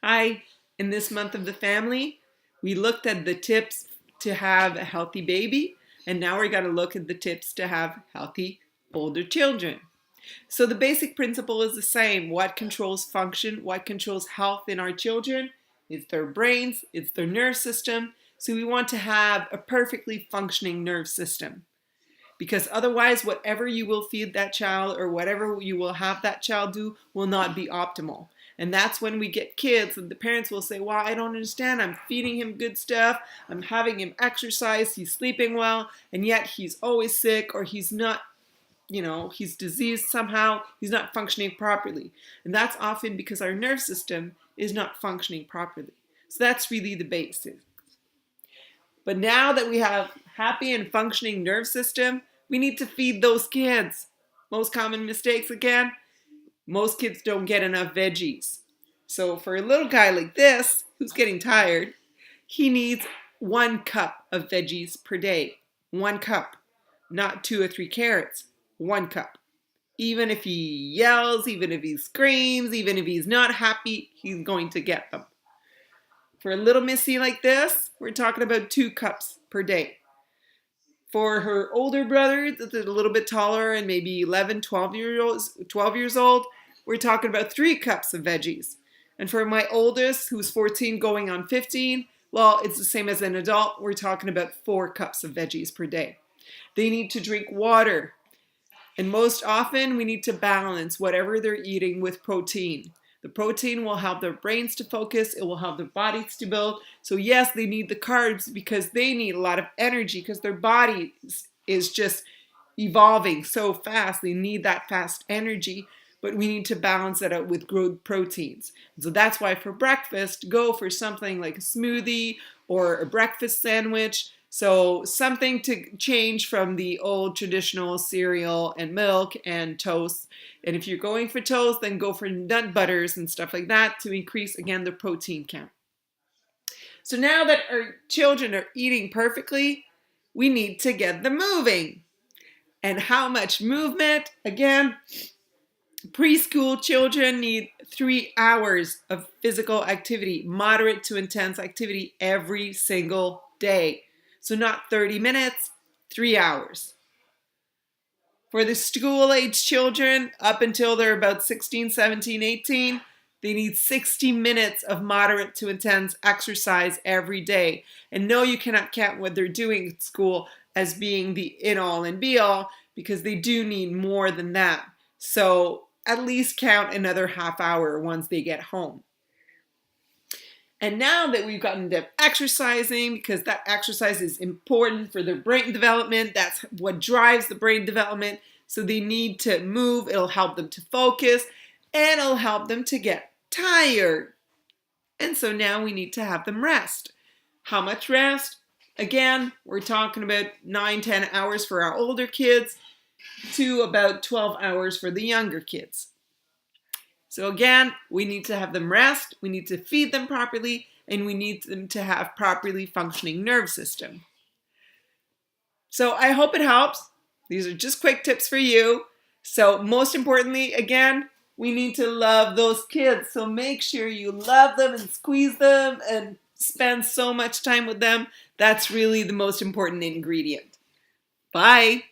Hi, in this month of the family, we looked at the tips to have a healthy baby, and now we're going to look at the tips to have healthy older children. So the basic principle is the same. What controls function, what controls health in our children? It's their brains, it's their nerve system. So we want to have a perfectly functioning nerve system. Because otherwise, whatever you will feed that child or whatever you will have that child do will not be optimal. And that's when we get kids and the parents will say, well, I don't understand. I'm feeding him good stuff. I'm having him exercise. He's sleeping well. And yet he's always sick or he's not, he's diseased somehow. He's not functioning properly. And that's often because our nerve system is not functioning properly. So that's really the basics. But now that we have happy and functioning nerve system, we need to feed those kids. Most common mistakes again, most kids don't get enough veggies. So for a little guy like this, who's getting tired, he needs 1 cup of veggies per day. 1 cup, not 2 or 3 carrots, 1 cup. Even if he yells, even if he screams, even if he's not happy, he's going to get them. For a little missy like this, we're talking about 2 cups per day. For her older brother that's a little bit taller and maybe 11, 12 years old, we're talking about 3 cups of veggies. And for my oldest, who's 14 going on 15, well, it's the same as an adult. We're talking about 4 cups of veggies per day. They need to drink water. And most often, we need to balance whatever they're eating with protein. The protein will help their brains to focus. It will help their bodies to build. So yes, they need the carbs because they need a lot of energy because their body is just evolving so fast. They need that fast energy, but we need to balance that out with good proteins. So that's why for breakfast, go for something like a smoothie or a breakfast sandwich. So something to change from the old traditional cereal and milk and toast. And if you're going for toast, then go for nut butters and stuff like that to increase, again, the protein count. So now that our children are eating perfectly, we need to get them moving. And how much movement? Again, preschool children need 3 hours of physical activity, moderate to intense activity every single day. So not 30 minutes, 3 hours. For the school-age children, up until they're about 16, 17, 18, they need 60 minutes of moderate to intense exercise every day. And no, you cannot count what they're doing at school as being the in-all and be-all because they do need more than that. So at least count another half hour once they get home. And now that we've gotten them exercising, because that exercise is important for their brain development, that's what drives the brain development. So they need to move, it'll help them to focus, and it'll help them to get tired. And so now we need to have them rest. How much rest? Again, we're talking about 9, 10 hours for our older kids to about 12 hours for the younger kids. So again, we need to have them rest, we need to feed them properly, and we need them to have properly functioning nerve system. So I hope it helps. These are just quick tips for you. So most importantly, again, we need to love those kids. So make sure you love them and squeeze them and spend so much time with them. That's really the most important ingredient. Bye.